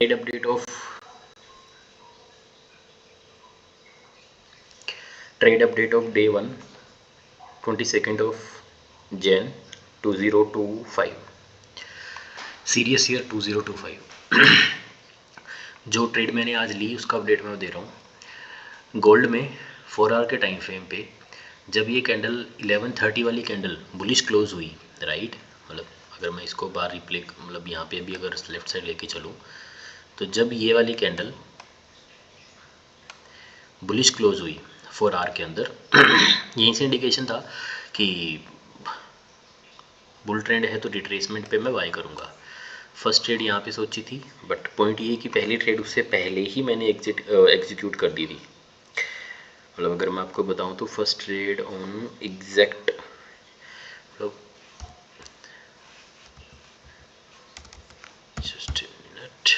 trade update of day 1, 22nd of Jan 2025, serious year 2025। जो trade मैंने आज ली उसका अपडेट मैं दे रहा हूँ। गोल्ड में 4 आवर के टाइम फ्रेम पे जब ये कैंडल 11:30 वाली कैंडल बुलिश क्लोज हुई, राइट, मतलब अगर मैं इसको बार रिप्ले मतलब यहाँ पे भी अगर लेफ्ट साइड लेके चलूँ तो जब ये वाली कैंडल बुलिश क्लोज हुई 4 आवर के अंदर यहीं से इंडिकेशन था कि बुल ट्रेंड है तो रिट्रेसमेंट पे मैं बाय करूँगा। फर्स्ट ट्रेड यहाँ पे सोची थी, बट पॉइंट ये कि पहली ट्रेड उससे पहले ही मैंने एग्जीक्यूट कर दी थी। मतलब अगर मैं आपको बताऊँ तो फर्स्ट ट्रेड ऑन एग्जैक्ट मतलब जस्ट मिनट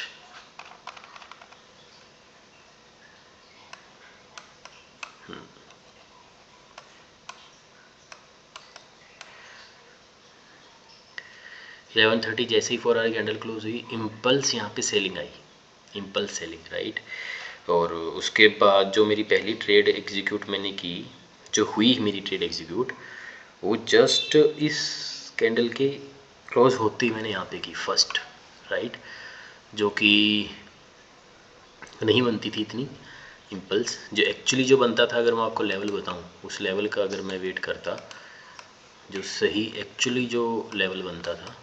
11:30 जैसे ही 4 आवर कैंडल क्लोज हुई, इम्पल्स यहाँ पे सेलिंग आई, इम्पल्स सेलिंग, राइट। और उसके बाद जो मेरी पहली ट्रेड एग्जीक्यूट मैंने की, जो हुई मेरी ट्रेड एग्जीक्यूट, वो जस्ट इस कैंडल के क्लोज होते ही मैंने यहाँ पे की फर्स्ट, राइट, जो कि नहीं बनती थी इतनी इम्पल्स। जो एक्चुअली जो बनता था, अगर मैं आपको लेवल बताऊँ, उस लेवल का अगर मैं वेट करता, जो सही एक्चुअली जो लेवल बनता था,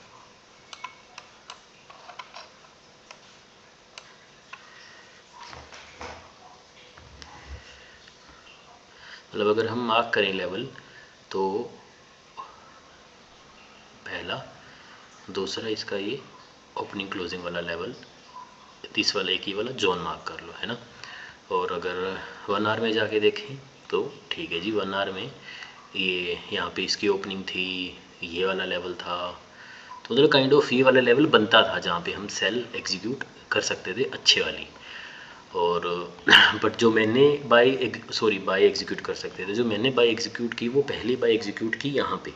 मतलब अगर हम मार्क करें लेवल तो पहला, दूसरा इसका ये ओपनिंग क्लोजिंग वाला लेवल, तीसरा वाला एक ही वाला जोन मार्क कर लो, है ना। और अगर 1 आवर में जाके देखें तो ठीक है जी, 1 आवर में ये यहाँ पे इसकी ओपनिंग थी, ये वाला लेवल था, तो मतलब काइंड ऑफ ये वाला लेवल बनता था जहाँ पे हम सेल एग्जीक्यूट कर सकते थे अच्छे वाली। और बट जो मैंने बाय एग्जीक्यूट कर सकते थे, जो मैंने बाय एग्जीक्यूट की वो पहली बाय एग्जीक्यूट की यहाँ पे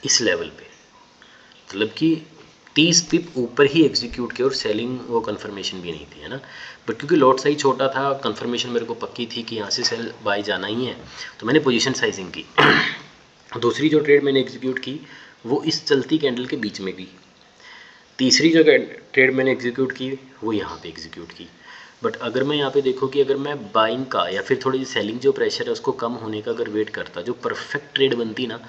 इस लेवल पे, मतलब कि 30 पिप ऊपर ही एग्जीक्यूट किया और सेलिंग वो कंफर्मेशन भी नहीं थी, है ना। बट क्योंकि लॉट साइज छोटा था, कंफर्मेशन मेरे को पक्की थी कि यहाँ से सेल बाय जाना ही है, तो मैंने पोजीशन साइजिंग की। दूसरी जो ट्रेड मैंने एग्जीक्यूट की वो इस चलती कैंडल के बीच में की। तीसरी जो ट्रेड मैंने एग्जीक्यूट की वो यहाँ पे एग्जीक्यूट की। बट अगर मैं यहाँ पे देखूँ कि अगर मैं बाइंग का या फिर थोड़ी सी सेलिंग जो प्रेशर है उसको कम होने का अगर वेट करता, जो परफेक्ट ट्रेड बनती ना,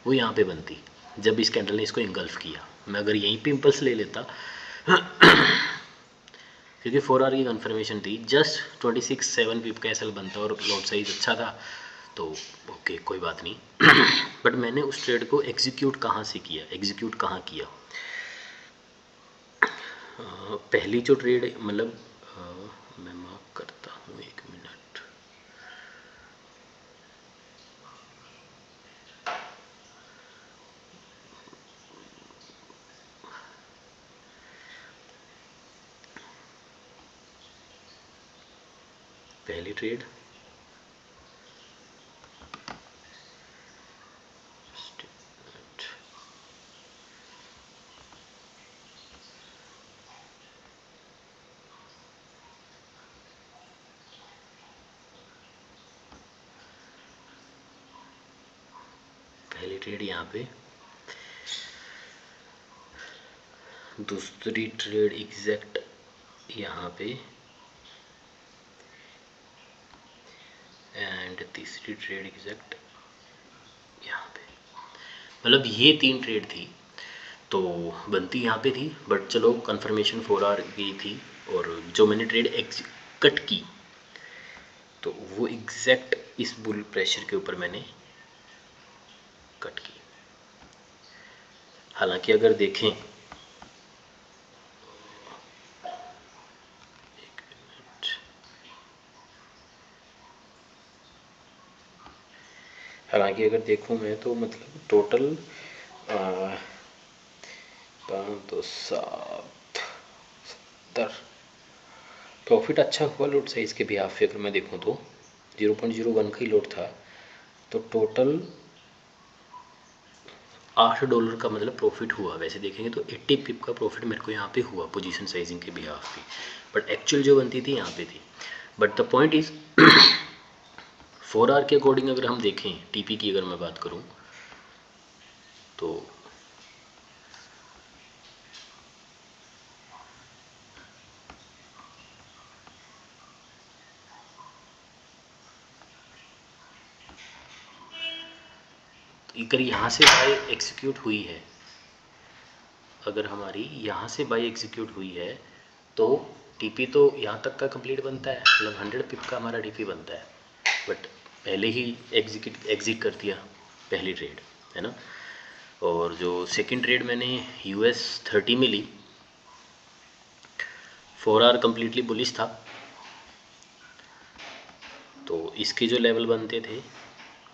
वो यहाँ पे बनती जब इस कैंडल ने इसको इंगल्फ किया। मैं अगर यहीं पे इम्पल्स ले लेता क्योंकि 4 आवर की कंफर्मेशन थी, जस्ट 26-7 पिप का एसएल बनता और लॉट साइज अच्छा था, तो ओके कोई बात नहीं। बट मैंने उस ट्रेड को एग्जीक्यूट कहाँ से किया, एग्जीक्यूट कहाँ किया, पहली जो ट्रेड मतलब मैं मार्क करता हूँ, एक मिनट, पहली ट्रेड पहली ट्रेड यहाँ पे, दूसरी ट्रेड एग्जैक्ट यहाँ पे, एंड तीसरी ट्रेड एग्जैक्ट यहाँ पे। मतलब ये 3 ट्रेड थी, तो बनती यहाँ पे थी, बट चलो कंफर्मेशन 4 आवर की थी। और जो मैंने ट्रेड कट की तो वो एग्जैक्ट इस बुल प्रेशर के ऊपर मैंने कट की। हालांकि अगर देखें, हालांकि अगर देखूँ मैं तो मतलब टोटल 5-2-7 प्रॉफिट अच्छा हुआ लोड साइज़ के बिहाफ पे। अगर मैं देखूँ तो 0.01 का ही लोड था, तो टोटल $8 का मतलब प्रॉफिट हुआ। वैसे देखेंगे तो 80 पिप का प्रॉफिट मेरे को यहाँ पे हुआ पोजीशन साइजिंग के बिहाफ पे, बट एक्चुअल जो बनती थी यहाँ पे थी। But the point is 4 hour के अकॉर्डिंग अगर हम देखें, टीपी की अगर मैं बात करूँ तो अगर यहाँ से बाय एग्जीक्यूट हुई है, अगर हमारी यहाँ से बाय एग्जीक्यूट हुई है तो टीपी तो यहाँ तक का कंप्लीट बनता है, मतलब 100 पिप का हमारा टीपी बनता है, बट पहले ही एग्जिट कर दिया पहली ट्रेड, है ना। और जो सेकंड ट्रेड मैंने US30 में ली, 4 आवर कम्प्लीटली बुलिश था, तो इसके जो लेवल बनते थे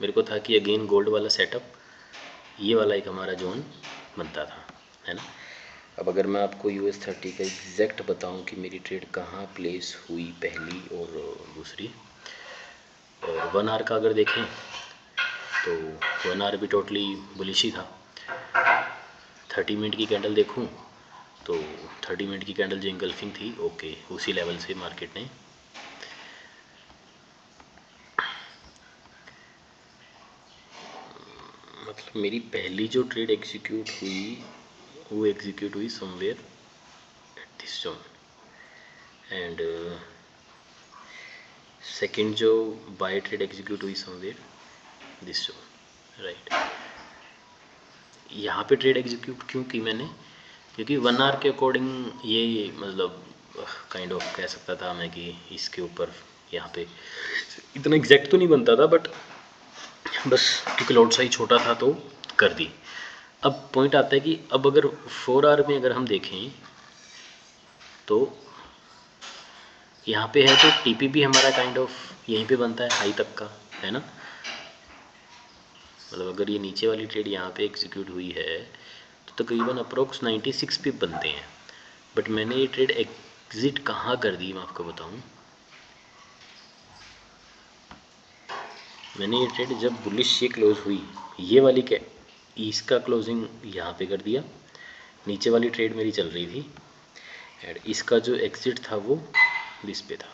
मेरे को था कि अगेन गोल्ड वाला सेटअप, ये वाला एक हमारा जोन बनता था, है ना। अब अगर मैं आपको US30 का एग्जैक्ट बताऊं कि मेरी ट्रेड कहाँ प्लेस हुई पहली और दूसरी, और 1 आवर का अगर देखें तो 1 आवर भी टोटली बुलिश ही था। 30 मिनट की कैंडल देखूं तो 30 मिनट की कैंडल जो इंगल्फिंग थी, ओके, उसी लेवल से मार्केट ने मतलब मेरी पहली जो ट्रेड एग्जीक्यूट हुई वो एग्जीक्यूट हुई somewhere at this zone, and second जो बाय ट्रेड एग्जीक्यूट हुई समवेयर दिस जोन, राइट। यहाँ पे ट्रेड एग्जीक्यूट क्यों की मैंने, क्योंकि 1 आवर के अकॉर्डिंग ये मतलब काइंड ऑफ कह सकता था मैं कि इसके ऊपर यहाँ पे इतना एग्जैक्ट तो नहीं बनता था, बट बस क्योंकि लॉट साइज छोटा था तो कर दी। अब पॉइंट आता है कि अब अगर 4 आवर में अगर हम देखें तो यहाँ पे है तो टीपी भी हमारा काइंड ऑफ यहीं पे बनता है हाई तक का, है ना। मतलब अगर ये नीचे वाली ट्रेड यहाँ पे एग्जीक्यूट हुई है तो तकरीबन अप्रोक्स 96 पिप बनते हैं, बट मैंने ये ट्रेड एग्जिट कहाँ कर दी मैं आपको बताऊँ। मैंने ये ट्रेड जब बुलिश ये क्लोज हुई, ये वाली क्या इसका क्लोजिंग यहाँ पे कर दिया, नीचे वाली ट्रेड मेरी चल रही थी एंड इसका जो एग्जिट था वो दिस पे था।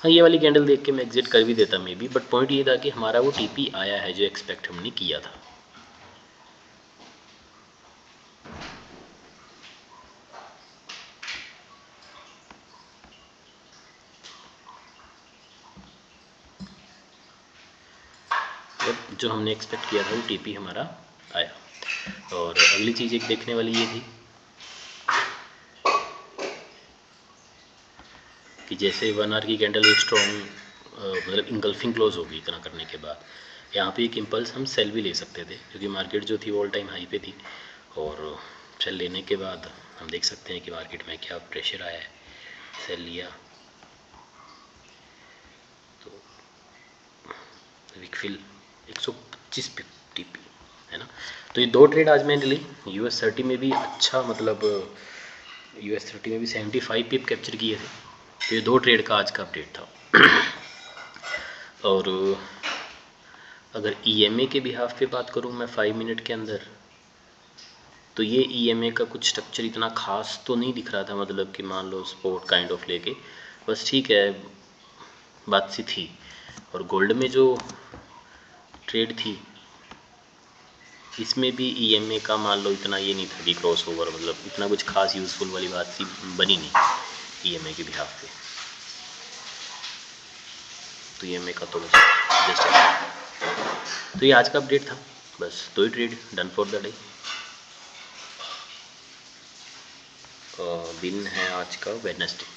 हाँ, ये वाली कैंडल देख के मैं एग्जिट कर भी देता मे बी, बट पॉइंट ये था कि हमारा वो टीपी आया है जो एक्सपेक्ट हमने किया था। जो हमने एक्सपेक्ट किया था वो टीपी हमारा आया। और अगली चीज़ एक देखने वाली ये थी कि जैसे 1 आवर की कैंडल स्ट्रॉन्ग मतलब इंगल्फिंग क्लोज होगी इतना करने के बाद, यहाँ पे एक इम्पल्स हम सेल भी ले सकते थे, क्योंकि मार्केट जो थी ऑल टाइम हाई पे थी, और सेल लेने के बाद हम देख सकते हैं कि मार्केट में क्या प्रेशर आया है, सेल लिया तो विकफिल 125 टीपी, है ना। तो ये दो ट्रेड आज मैंने ली। US30 में भी अच्छा मतलब US30 में भी 75 पिप कैप्चर किए थे। तो ये दो ट्रेड का आज का अपडेट था। और अगर EMA के बिहाफ पे बात करूँ मैं 5 मिनट के अंदर, तो ये EMA का कुछ स्ट्रक्चर इतना खास तो नहीं दिख रहा था, मतलब कि मान लो स्पोर्ट काइंड ऑफ लेके बस ठीक है बात सी थी। और गोल्ड में जो ट्रेड थी इसमें भी EMA का मान लो इतना ये नहीं था कि क्रॉस ओवर, मतलब इतना कुछ खास यूज़फुल वाली बात थी बनी नहीं EMA के बिहाफ पे। तो EMA का तो बस जस्ट, तो ये आज का अपडेट था। बस दो ही trade done for the day. दिन है आज का वेडनेसडे।